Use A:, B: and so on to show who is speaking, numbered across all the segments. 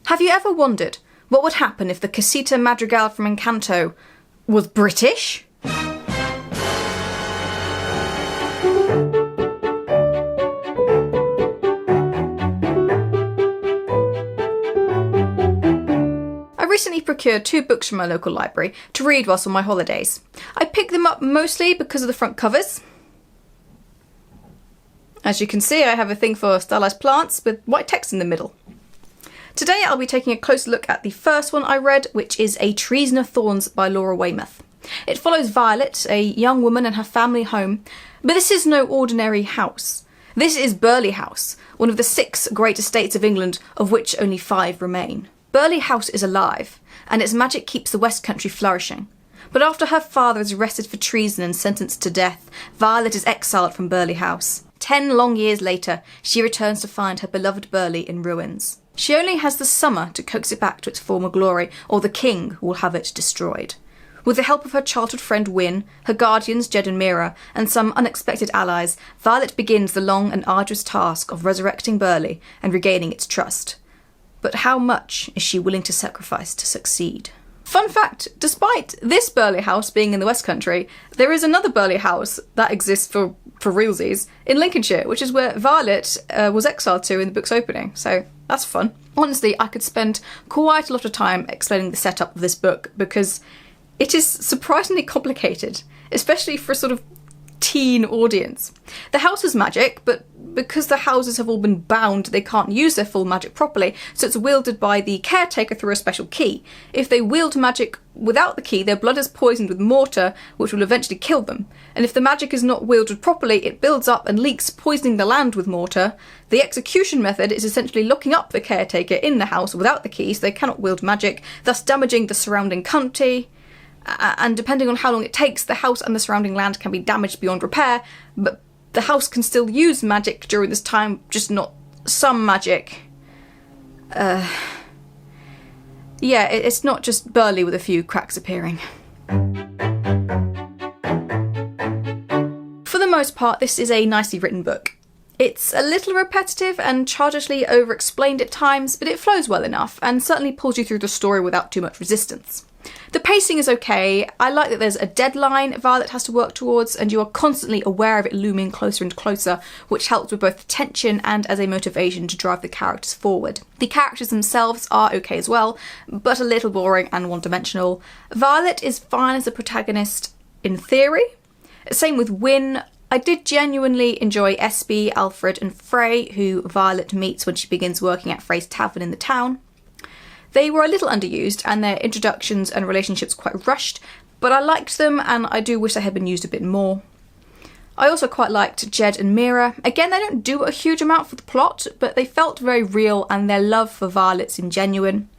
A: Have you ever wondered what would happen if the Casita Madrigal from Encanto was British? I recently procured 2 books from my local library to read whilst on my holidays. I picked them up mostly because of the front covers. As you can see, I have a thing for stylised plants with white text in the middle. Today I'll be taking a closer look at the first one I read, which is A Treason of Thorns by Laura Weymouth. It follows Violet, a young woman and her family home, but this is no ordinary house. This is Burghley House, one of the 6 great estates of England, of which only 5 remain. Burghley House is alive, and its magic keeps the West Country flourishing. But after her father is arrested for treason and sentenced to death, Violet is exiled from Burghley House. 10 long years later, she returns to find her beloved Burghley in ruins. She only has the summer to coax it back to its former glory, or the king will have it destroyed. With the help of her childhood friend Wyn, her guardians Jed and Mira, and some unexpected allies, Violet begins the long and arduous task of resurrecting Burghley and regaining its trust. But how much is she willing to sacrifice to succeed? Fun fact, despite this Burghley House being in the West Country, there is another Burghley House that exists for realsies in Lincolnshire, which is where Violet was exiled to in the book's opening, so that's fun. Honestly, I could spend quite a lot of time explaining the setup of this book because it is surprisingly complicated, especially for a sort of teen audience. The house is magic, but because the houses have all been bound, they can't use their full magic properly, so it's wielded by the caretaker through a special key. If they wield magic without the key, their blood is poisoned with mortar, which will eventually kill them. And if the magic is not wielded properly, it builds up and leaks, poisoning the land with mortar. The execution method is essentially locking up the caretaker in the house without the key, so they cannot wield magic, thus damaging the surrounding country. And depending on how long it takes, the house and the surrounding land can be damaged beyond repair, but the house can still use magic during this time, just not some magic. Yeah, it's not just Burghley with a few cracks appearing. For the most part, this is a nicely written book. It's a little repetitive and childishly over-explained at times, but it flows well enough and certainly pulls you through the story without too much resistance. The pacing is okay. I like that there's a deadline Violet has to work towards, and you are constantly aware of it looming closer and closer, which helps with both the tension and as a motivation to drive the characters forward. The characters themselves are okay as well, but a little boring and one-dimensional. Violet is fine as a protagonist in theory. Same with Wyn. I did genuinely enjoy Espy, Alfred and Frey, who Violet meets when she begins working at Frey's tavern in the town. They were a little underused and their introductions and relationships quite rushed, but I liked them and I do wish they had been used a bit more. I also quite liked Jed and Mira. Again, they don't do a huge amount for the plot, but they felt very real and their love for Violet seemed genuine.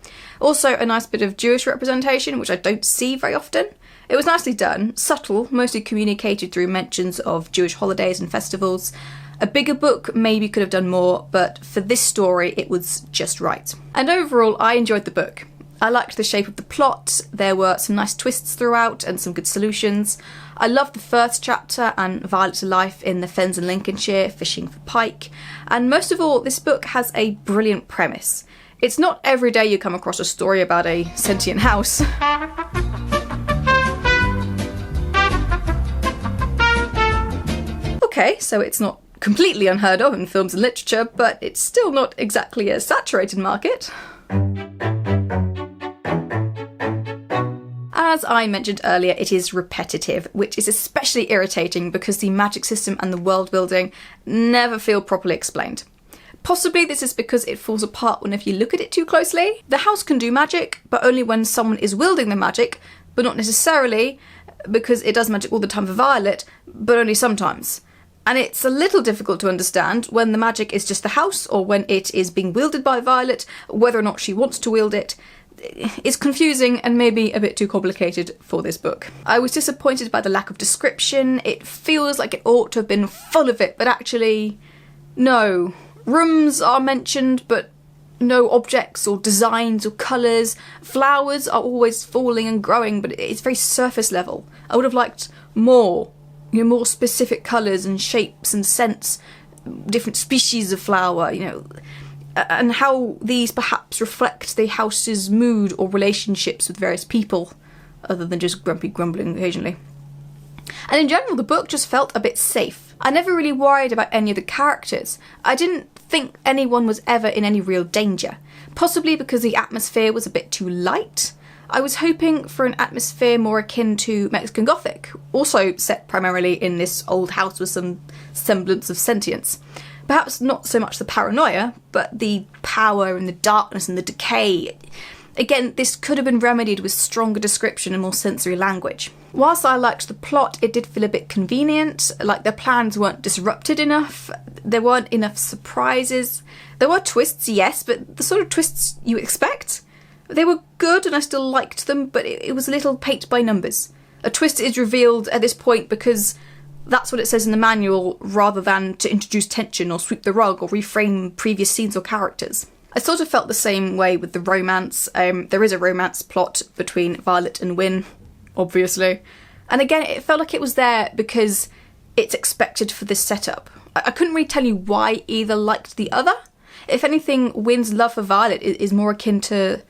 A: Also a nice bit of Jewish representation, which I don't see very often. It was nicely done, subtle, mostly communicated through mentions of Jewish holidays and festivals. A bigger book maybe could have done more, but for this story it was just right. And overall, I enjoyed the book. I liked the shape of the plot, there were some nice twists throughout and some good solutions. I loved the first chapter and Violet's life in the fens in Lincolnshire, fishing for pike. And most of all, this book has a brilliant premise. It's not every day you come across a story about a sentient house. Okay, so it's not completely unheard of in films and literature, but it's still not exactly a saturated market. As I mentioned earlier, it is repetitive, which is especially irritating because the magic system and the world building never feel properly explained. Possibly this is because it falls apart whenever you look at it too closely. The house can do magic, but only when someone is wielding the magic, but not necessarily because it does magic all the time for Violet, but only sometimes. And it's a little difficult to understand when the magic is just the house or when it is being wielded by Violet, whether or not she wants to wield it. It's confusing and maybe a bit too complicated for this book. I was disappointed by the lack of description. It feels like it ought to have been full of it, but actually, no. Rooms are mentioned, but no objects or designs or colours. Flowers are always falling and growing, but it's very surface level. I would have liked more. More specific colours and shapes and scents, different species of flower, and how these perhaps reflect the house's mood or relationships with various people, other than just grumpy grumbling occasionally. And in general, the book just felt a bit safe. I never really worried about any of the characters. I didn't think anyone was ever in any real danger, possibly because the atmosphere was a bit too light. I was hoping for an atmosphere more akin to Mexican Gothic, also set primarily in this old house with some semblance of sentience. Perhaps not so much the paranoia, but the power and the darkness and the decay. Again, this could have been remedied with stronger description and more sensory language. Whilst I liked the plot, it did feel a bit convenient, like the plans weren't disrupted enough, there weren't enough surprises. There were twists, yes, but the sort of twists you expect. They were good and I still liked them, but it was a little paint by numbers. A twist is revealed at this point because that's what it says in the manual, rather than to introduce tension or sweep the rug or reframe previous scenes or characters. I sort of felt the same way with the romance. There is a romance plot between Violet and Wyn, obviously. And again, it felt like it was there because it's expected for this setup. I couldn't really tell you why either liked the other. If anything, Wyn's love for Violet is more akin to,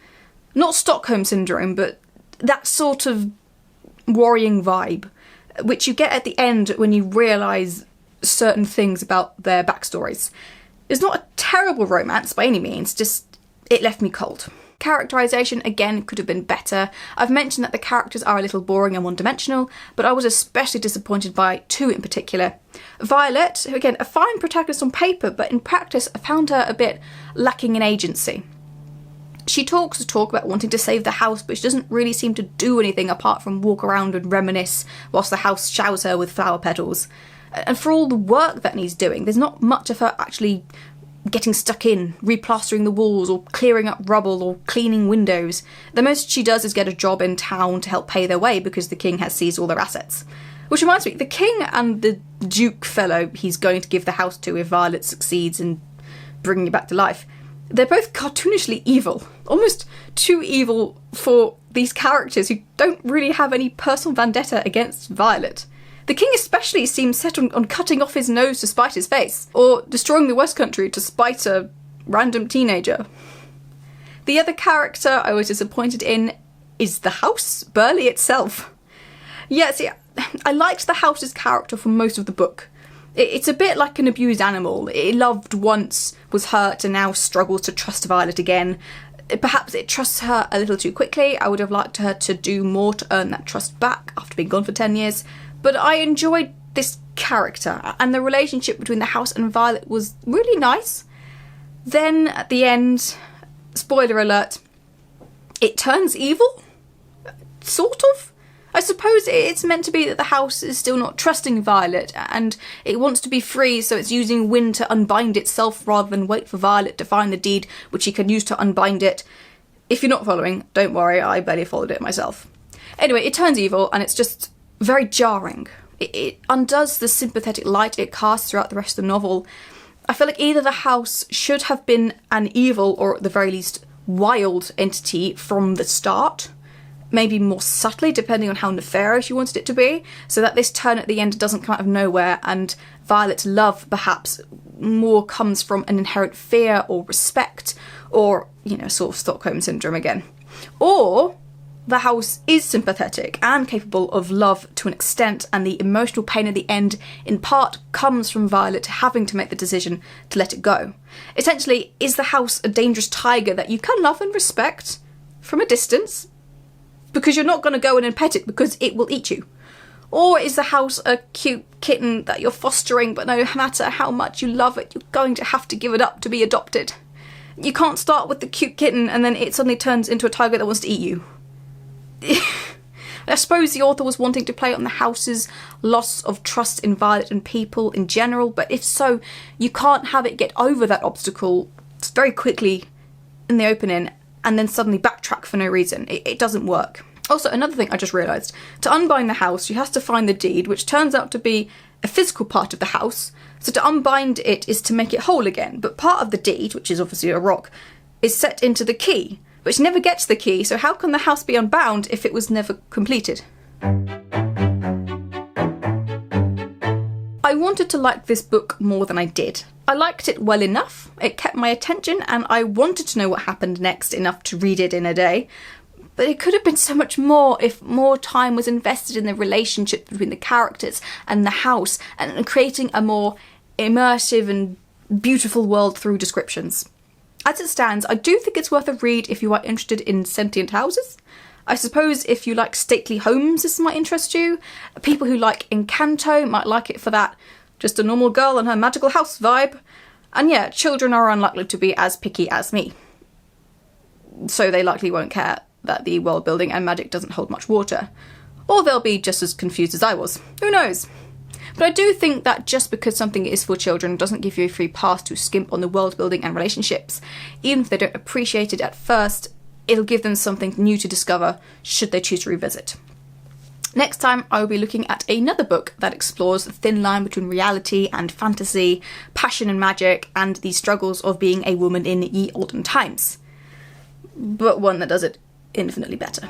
A: not Stockholm Syndrome, but that sort of worrying vibe, which you get at the end when you realise certain things about their backstories. It's not a terrible romance by any means, just it left me cold. Characterisation, again, could have been better. I've mentioned that the characters are a little boring and one-dimensional, but I was especially disappointed by two in particular. Violet, who again, a fine protagonist on paper, but in practice I found her a bit lacking in agency. She talks the talk about wanting to save the house, but she doesn't really seem to do anything apart from walk around and reminisce whilst the house showers her with flower petals. And for all the work that needs doing, there's not much of her actually getting stuck in, replastering the walls or clearing up rubble or cleaning windows. The most she does is get a job in town to help pay their way because the king has seized all their assets. Which reminds me, the king and the duke fellow he's going to give the house to if Violet succeeds in bringing it back to life, they're both cartoonishly evil. Almost too evil for these characters who don't really have any personal vendetta against Violet. The king especially seems set on cutting off his nose to spite his face, or destroying the West Country to spite a random teenager. The other character I was disappointed in is the house, Burley itself. Yeah, see, I liked the house's character for most of the book. It's a bit like an abused animal. It loved once, was hurt, and now struggles to trust Violet again. Perhaps it trusts her a little too quickly. I would have liked her to do more to earn that trust back after being gone for 10 years. But I enjoyed this character, and the relationship between the house and Violet was really nice. Then, at the end, spoiler alert, it turns evil? Sort of? I suppose it's meant to be that the house is still not trusting Violet, and it wants to be free, so it's using Wyn to unbind itself rather than wait for Violet to find the deed which he can use to unbind it. If you're not following, don't worry, I barely followed it myself. Anyway, it turns evil, and it's just very jarring. It undoes the sympathetic light it casts throughout the rest of the novel. I feel like either the house should have been an evil, or at the very least wild entity from the start, maybe more subtly depending on how nefarious you wanted it to be, so that this turn at the end doesn't come out of nowhere and Violet's love perhaps more comes from an inherent fear or respect, or, you know, sort of Stockholm Syndrome again. Or the house is sympathetic and capable of love to an extent, and the emotional pain at the end in part comes from Violet having to make the decision to let it go. Essentially, is the house a dangerous tiger that you can love and respect from a distance, because you're not going to go in and pet it because it will eat you? Or is the house a cute kitten that you're fostering, but no matter how much you love it, you're going to have to give it up to be adopted? You can't start with the cute kitten and then it suddenly turns into a tiger that wants to eat you. I suppose the author was wanting to play on the house's loss of trust in Violet and people in general, but if so, you can't have it get over that obstacle very quickly in the opening and then suddenly backtrack for no reason. It doesn't work. Also, another thing I just realised, to unbind the house, she has to find the deed, which turns out to be a physical part of the house. So to unbind it is to make it whole again, but part of the deed, which is obviously a rock, is set into the key, but she never gets the key, so how can the house be unbound if it was never completed? I wanted to like this book more than I did. I liked it well enough, it kept my attention, and I wanted to know what happened next enough to read it in a day. But it could have been so much more if more time was invested in the relationship between the characters and the house, and creating a more immersive and beautiful world through descriptions. As it stands, I do think it's worth a read if you are interested in sentient houses. I suppose if you like stately homes, this might interest you. People who like Encanto might like it for that just a normal girl and her magical house vibe. And yeah, children are unlikely to be as picky as me, so they likely won't care that the world building and magic doesn't hold much water. Or they'll be just as confused as I was. Who knows? But I do think that just because something is for children doesn't give you a free pass to skimp on the world building and relationships. Even if they don't appreciate it at first, it'll give them something new to discover should they choose to revisit. Next time I will be looking at another book that explores the thin line between reality and fantasy, passion and magic, and the struggles of being a woman in ye olden times. But one that does it infinitely better.